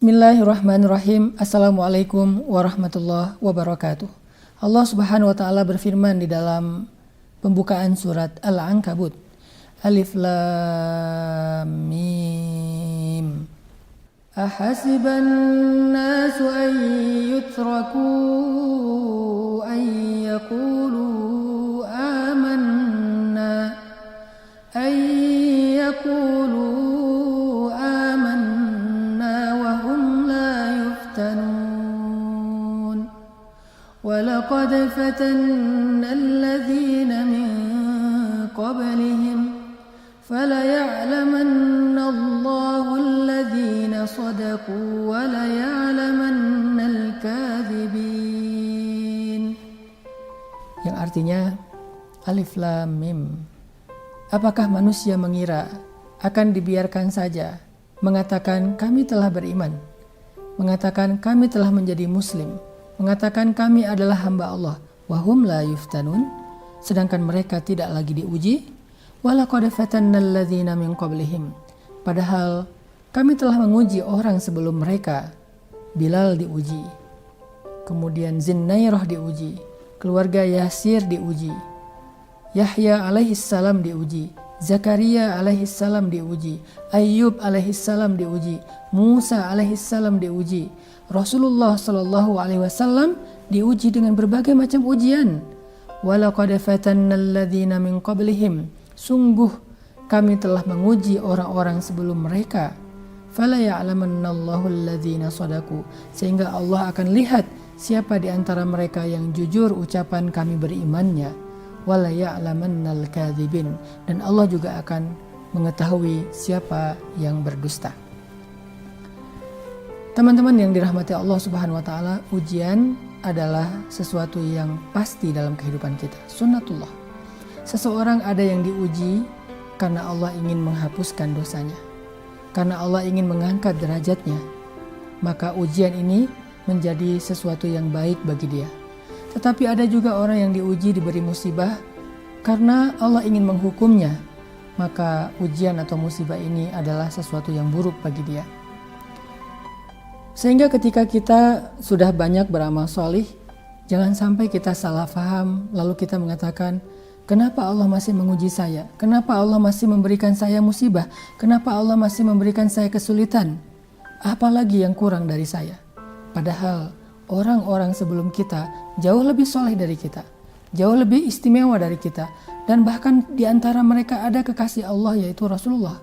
Bismillahirrahmanirrahim. Assalamualaikum warahmatullahi wabarakatuh. Allah Subhanahu wa taala berfirman di dalam pembukaan surat Al-Ankabut. Alif Lam Mim. Ahasiban nasu an yutraku an yaqulu amanna an yaqulu وَلَقَدْ فَتَنَّا الَّذِينَ مِنْ قَبْلِهِمْ فَلَيَعْلَمَنَّ اللَّهُ الَّذِينَ صَدَقُوا وَلَيَعْلَمَنَّ الْكَاذِبِينَ. Yang artinya Alif Lam Mim. Apakah manusia mengira akan dibiarkan saja mengatakan kami telah beriman, mengatakan kami telah menjadi muslim, mengatakan kami adalah hamba Allah, wahum la yuftanun, sedangkan mereka tidak lagi diuji. Walaqad fatannal ladzina min qablihim, padahal kami telah menguji orang sebelum mereka. Bilal diuji, kemudian Zinnairah diuji, keluarga Yasir diuji, Yahya alaihissalam diuji, Zakaria alaihissalam diuji, Ayyub alaihissalam diuji, Musa alaihissalam diuji, Rasulullah Shallallahu Alaihi Wasallam diuji dengan berbagai macam ujian. Walaqad fatannal ladzina min qablihim, sungguh kami telah menguji orang-orang sebelum mereka. Fala ya'lamannallahu alladzina shadaku, sehingga Allah akan lihat siapa di antara mereka yang jujur ucapan kami berimannya. Wala ya'lamannal kadzibin, dan Allah juga akan mengetahui siapa yang berdusta. Teman-teman yang dirahmati Allah Subhanahu wa taala, ujian adalah sesuatu yang pasti dalam kehidupan kita, sunnatullah. Seseorang ada yang diuji karena Allah ingin menghapuskan dosanya, karena Allah ingin mengangkat derajatnya, maka ujian ini menjadi sesuatu yang baik bagi dia. Tetapi ada juga orang yang diuji, diberi musibah karena Allah ingin menghukumnya, maka ujian atau musibah ini adalah sesuatu yang buruk bagi dia. Sehingga ketika kita sudah banyak beramal solih, jangan sampai kita salah faham lalu kita mengatakan, kenapa Allah masih menguji saya? Kenapa Allah masih memberikan saya musibah? Kenapa Allah masih memberikan saya kesulitan? Apalagi yang kurang dari saya? Padahal orang-orang sebelum kita jauh lebih soleh dari kita, jauh lebih istimewa dari kita, dan bahkan di antara mereka ada kekasih Allah yaitu Rasulullah.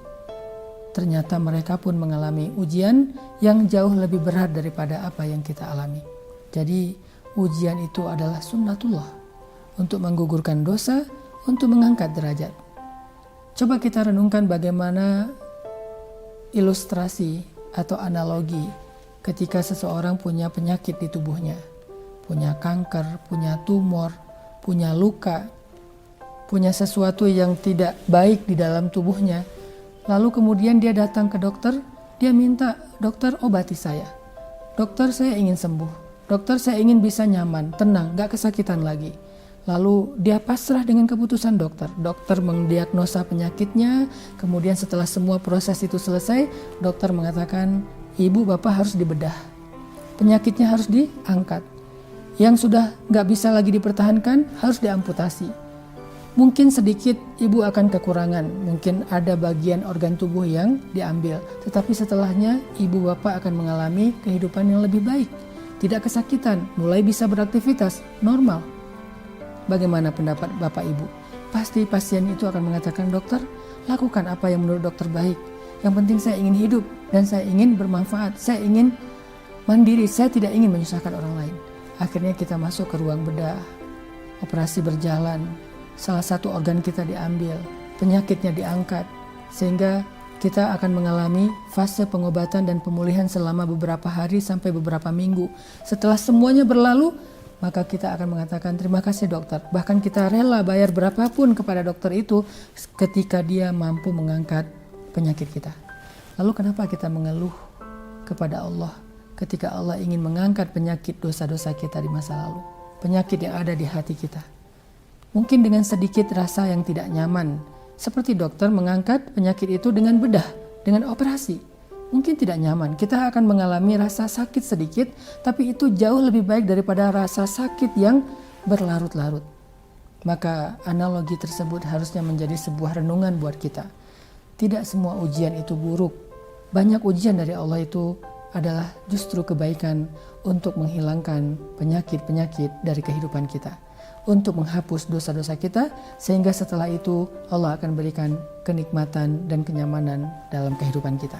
Ternyata mereka pun mengalami ujian yang jauh lebih berat daripada apa yang kita alami. Jadi ujian itu adalah sunnatullah untuk menggugurkan dosa, untuk mengangkat derajat. Coba kita renungkan bagaimana ilustrasi atau analogi ketika seseorang punya penyakit di tubuhnya, punya kanker, punya tumor, punya luka, punya sesuatu yang tidak baik di dalam tubuhnya. Lalu kemudian dia datang ke dokter, dia minta, dokter obati saya. Dokter saya ingin sembuh, dokter saya ingin bisa nyaman, tenang, gak kesakitan lagi. Lalu dia pasrah dengan keputusan dokter. Dokter mendiagnosa penyakitnya, kemudian setelah semua proses itu selesai, dokter mengatakan, ibu bapak harus dibedah. Penyakitnya harus diangkat. Yang sudah gak bisa lagi dipertahankan harus diamputasi. Mungkin sedikit ibu akan kekurangan, mungkin ada bagian organ tubuh yang diambil. Tetapi setelahnya ibu bapak akan mengalami kehidupan yang lebih baik. Tidak kesakitan, mulai bisa beraktivitas, normal. Bagaimana pendapat bapak ibu? Pasti pasien itu akan mengatakan, dokter, lakukan apa yang menurut dokter baik. Yang penting saya ingin hidup dan saya ingin bermanfaat, saya ingin mandiri, saya tidak ingin menyusahkan orang lain. Akhirnya kita masuk ke ruang bedah, operasi berjalan, salah satu organ kita diambil, penyakitnya diangkat, sehingga kita akan mengalami fase pengobatan dan pemulihan selama beberapa hari sampai beberapa minggu. Setelah semuanya berlalu, maka kita akan mengatakan terima kasih dokter. Bahkan kita rela bayar berapapun kepada dokter itu ketika dia mampu mengangkat penyakit kita. Lalu kenapa kita mengeluh kepada Allah ketika Allah ingin mengangkat penyakit dosa-dosa kita di masa lalu? Penyakit yang ada di hati kita. Mungkin dengan sedikit rasa yang tidak nyaman, seperti dokter mengangkat penyakit itu dengan bedah, dengan operasi. mungkin tidak nyaman. Kita akan mengalami rasa sakit sedikit, tapi itu jauh lebih baik daripada rasa sakit yang berlarut-larut. Maka analogi tersebut harusnya menjadi sebuah renungan buat kita. Tidak semua ujian itu buruk. Banyak ujian dari Allah itu adalah justru kebaikan untuk menghilangkan penyakit-penyakit dari kehidupan kita. Untuk menghapus dosa-dosa kita, sehingga setelah itu Allah akan berikan kenikmatan dan kenyamanan dalam kehidupan kita.